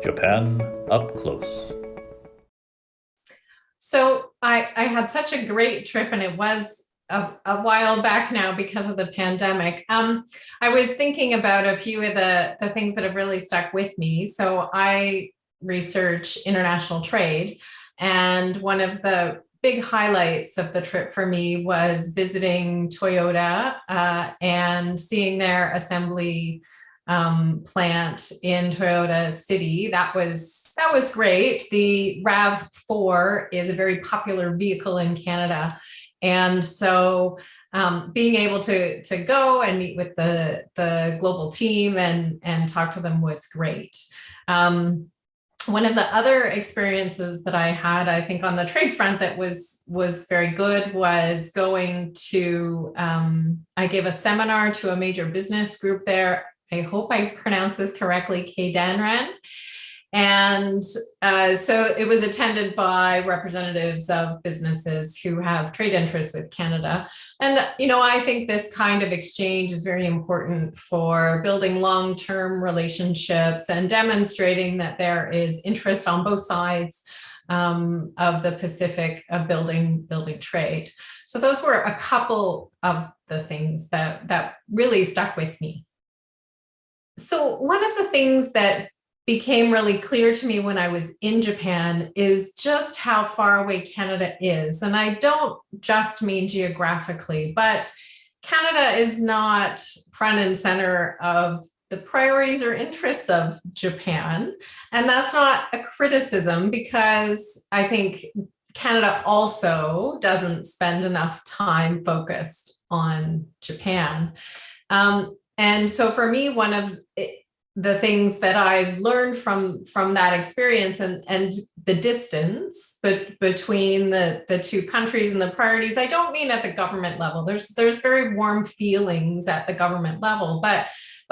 Japan up close. So I had such a great trip, and it was a while back now because of the pandemic. I was thinking about a few of the things that have really stuck with me. So I research international trade, and one of the big highlights of the trip for me was visiting Toyota and seeing their assembly plant in Toyota City. That was great. The RAV4 is a very popular vehicle in Canada, and so being able to go and meet with the global team and talk to them was great. One of the other experiences that I had, I think, on the trade front that was very good was going to, I gave a seminar to a major business group there. I hope I pronounced this correctly, Keidanren. And so it was attended by representatives of businesses who have trade interests with Canada. And, I think this kind of exchange is very important for building long-term relationships and demonstrating that there is interest on both sides of the Pacific of building trade. So those were a couple of the things that really stuck with me. So one of the things that became really clear to me when I was in Japan is just how far away Canada is. And I don't just mean geographically, but Canada is not front and center of the priorities or interests of Japan. And that's not a criticism, because I think Canada also doesn't spend enough time focused on Japan. And so for me, one of the things that I've learned from that experience and the distance between the two countries and the priorities, I don't mean at the government level. There's very warm feelings at the government level, but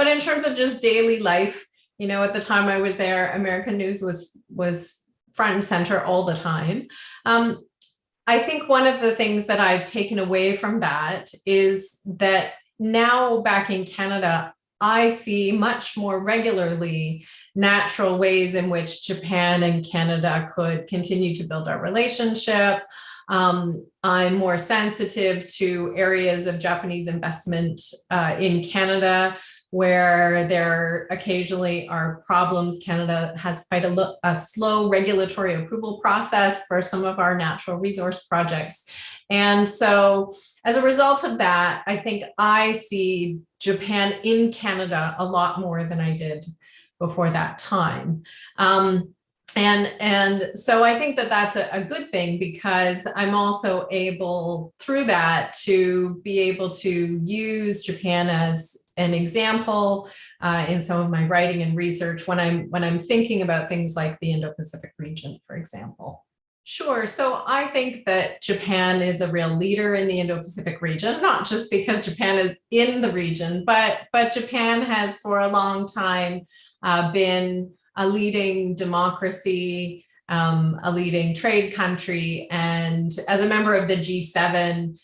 in terms of just daily life, at the time I was there, American news was front and center all the time. I think one of the things that I've taken away from that is that now back in Canada, I see much more regularly natural ways in which Japan and Canada could continue to build our relationship. I'm more sensitive to areas of Japanese investment in Canada where there occasionally are problems. Canada has quite a slow regulatory approval process for some of our natural resource projects. And so as a result of that, I think I see Japan in Canada a lot more than I did before that time. And so I think that that's a good thing, because I'm also able through that to be able to use Japan as an example in some of my writing and research when I'm thinking about things like the Indo-Pacific region, for example. Sure. So I think that Japan is a real leader in the Indo-Pacific region, not just because Japan is in the region, but Japan has for a long time been a leading democracy, a leading trade country, and as a member of the G7,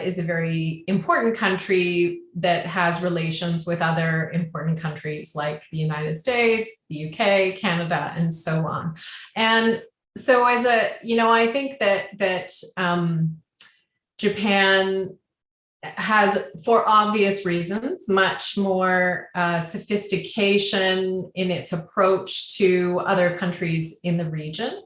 is a very important country that has relations with other important countries like the United States, the UK, Canada, and so on. And so I think that Japan has, for obvious reasons, much more sophistication in its approach to other countries in the region.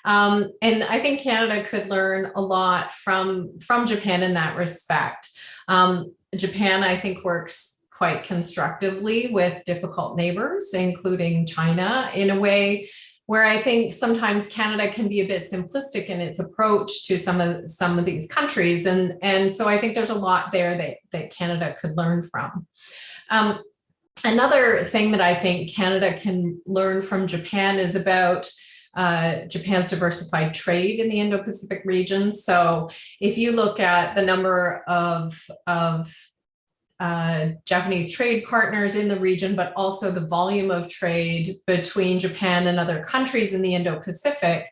And I think Canada could learn a lot from Japan in that respect. Japan, I think, works quite constructively with difficult neighbors, including China, in a way where I think sometimes Canada can be a bit simplistic in its approach to some of these countries. And so I think there's a lot there that Canada could learn from. Another thing that I think Canada can learn from Japan is about Japan's diversified trade in the Indo-Pacific region. So if you look at the number of Japanese trade partners in the region, but also the volume of trade between Japan and other countries in the Indo-Pacific,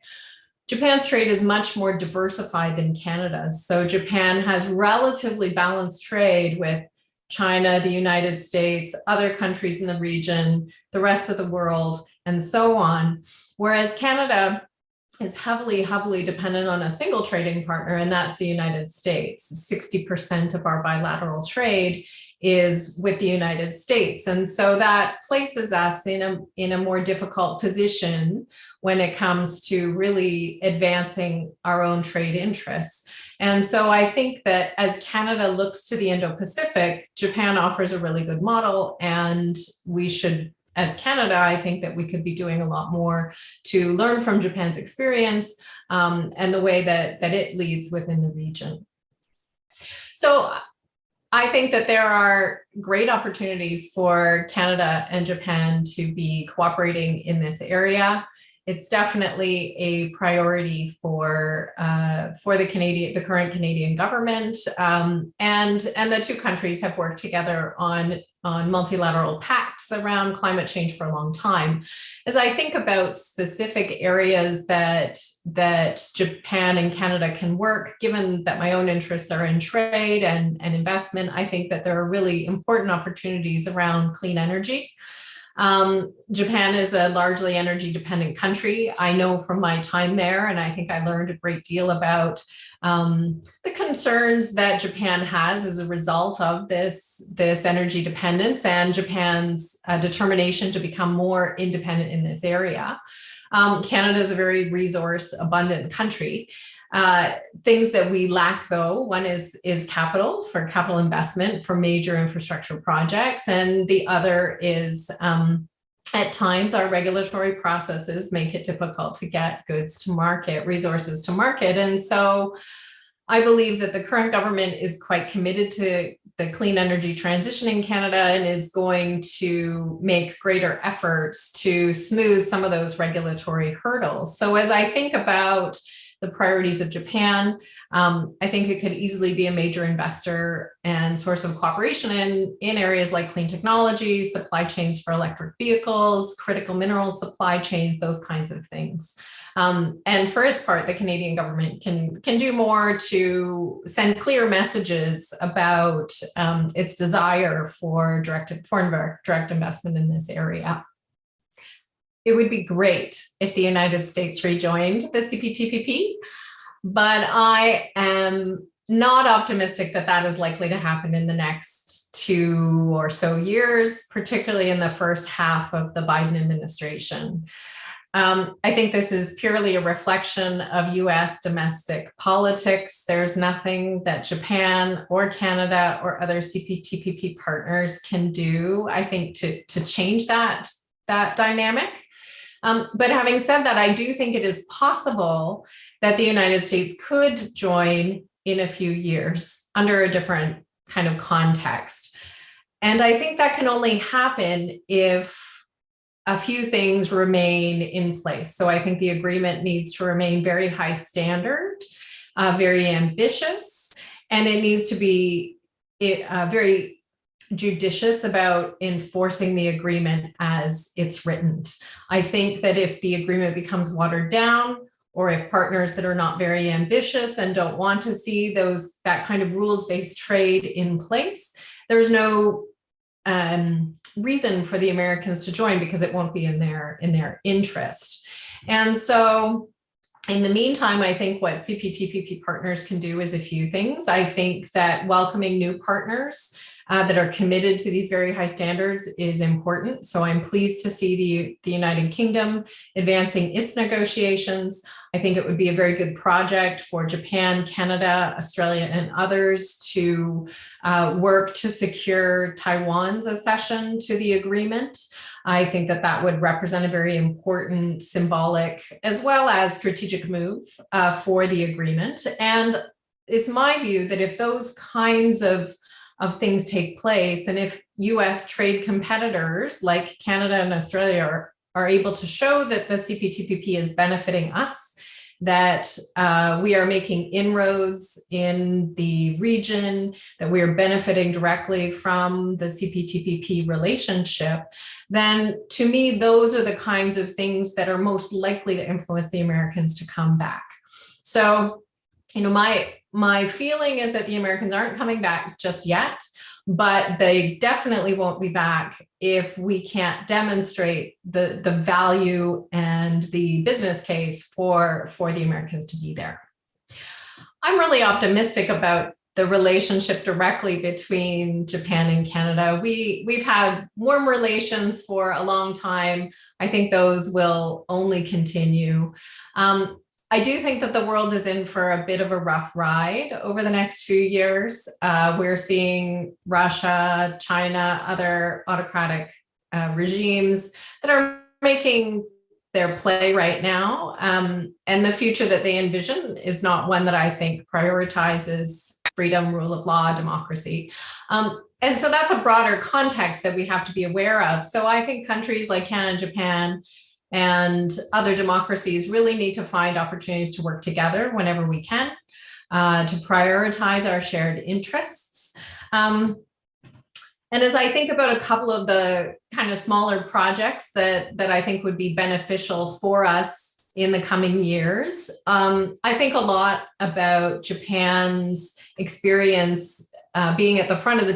Japan's trade is much more diversified than Canada's. So Japan has relatively balanced trade with China, the United States, other countries in the region, the rest of the world, and so on. Whereas Canada is heavily dependent on a single trading partner, and that's the United States. 60% of our bilateral trade is with the United States. And so that places us in a more difficult position when it comes to really advancing our own trade interests. And so I think that as Canada looks to the Indo-Pacific, Japan offers a really good model, and we should, as Canada, I think that we could be doing a lot more to learn from Japan's experience and the way that it leads within the region. So I think that there are great opportunities for Canada and Japan to be cooperating in this area. It's definitely a priority for the current Canadian government, and the two countries have worked together on multilateral pacts around climate change for a long time. As I think about specific areas that Japan and Canada can work, given that my own interests are in trade and investment, I think that there are really important opportunities around clean energy. Japan is a largely energy dependent country. I know from my time there, and I think I learned a great deal about the concerns that Japan has as a result of this energy dependence and Japan's determination to become more independent in this area. Canada is a very resource abundant country. Things that we lack, though, one is capital investment for major infrastructure projects, and the other is at times our regulatory processes make it difficult to get goods to market, resources to market. And so I believe that the current government is quite committed to the clean energy transition in Canada and is going to make greater efforts to smooth some of those regulatory hurdles. So as I think about the priorities of Japan, I think it could easily be a major investor and source of cooperation in areas like clean technology, supply chains for electric vehicles, critical mineral supply chains, those kinds of things. And for its part, the Canadian government can do more to send clear messages about its desire for direct investment in this area. It would be great if the United States rejoined the CPTPP, but I am not optimistic that that is likely to happen in the next 2 or so years, particularly in the first half of the Biden administration. I think this is purely a reflection of US domestic politics. There's nothing that Japan or Canada or other CPTPP partners can do, I think, to change that dynamic. But having said that, I do think it is possible that the United States could join in a few years under a different kind of context. And I think that can only happen if a few things remain in place. So I think the agreement needs to remain very high standard, very ambitious, and it needs to be very judicious about enforcing the agreement as it's written. I think that if the agreement becomes watered down, or if partners that are not very ambitious and don't want to see that kind of rules-based trade in place, there's no reason for the Americans to join because it won't be in their interest. And so in the meantime, I think what CPTPP partners can do is a few things. I think that welcoming new partners that are committed to these very high standards is important. So I'm pleased to see the United Kingdom advancing its negotiations. I think it would be a very good project for Japan, Canada, Australia, and others to work to secure Taiwan's accession to the agreement. I think that would represent a very important symbolic as well as strategic move for the agreement. And it's my view that if those kinds of things take place, and if US trade competitors like Canada and Australia are able to show that the CPTPP is benefiting us, that we are making inroads in the region, that we are benefiting directly from the CPTPP relationship, then to me, those are the kinds of things that are most likely to influence the Americans to come back. So, my feeling is that the Americans aren't coming back just yet, but they definitely won't be back if we can't demonstrate the value and the business case for the Americans to be there. I'm really optimistic about the relationship directly between Japan and Canada. We've had warm relations for a long time. I think those will only continue. I do think that the world is in for a bit of a rough ride over the next few years. We're seeing Russia, China, other autocratic regimes that are making their play right now. And the future that they envision is not one that I think prioritizes freedom, rule of law, democracy. And so that's a broader context that we have to be aware of. So I think countries like Canada, Japan, and other democracies really need to find opportunities to work together whenever we can, to prioritize our shared interests. And as I think about a couple of the kind of smaller projects that I think would be beneficial for us in the coming years, I think a lot about Japan's experience being at the front of the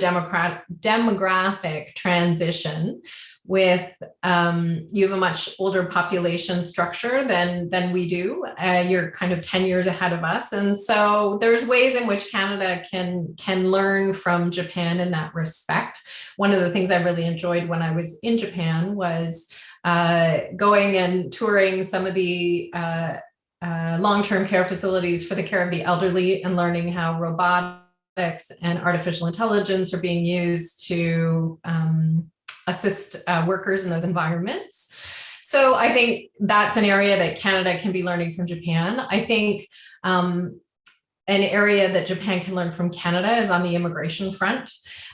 demographic transition with you have a much older population structure than we do. You're kind of 10 years ahead of us. And so there's ways in which Canada can learn from Japan in that respect. One of the things I really enjoyed when I was in Japan was going and touring some of the long-term care facilities for the care of the elderly and learning how robotics and artificial intelligence are being used to assist workers in those environments. So I think that's an area that Canada can be learning from Japan. I think an area that Japan can learn from Canada is on the immigration front.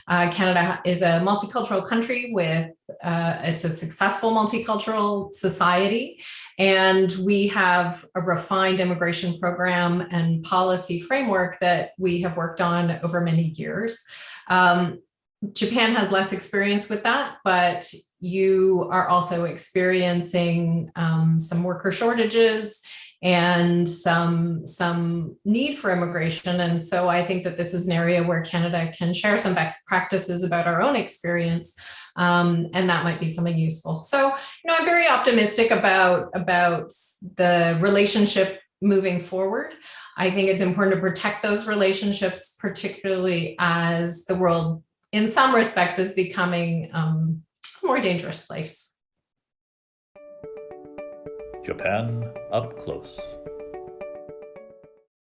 Canada is a multicultural country with, it's a successful multicultural society, and we have a refined immigration program and policy framework that we have worked on over many years. Japan has less experience with that, but you are also experiencing some worker shortages and some need for immigration. And so I think that this is an area where Canada can share some best practices about our own experience, and that might be something useful. So, I'm very optimistic about the relationship moving forward. I think it's important to protect those relationships, particularly as the world in some respects is becoming a more dangerous place. Japan Up Close.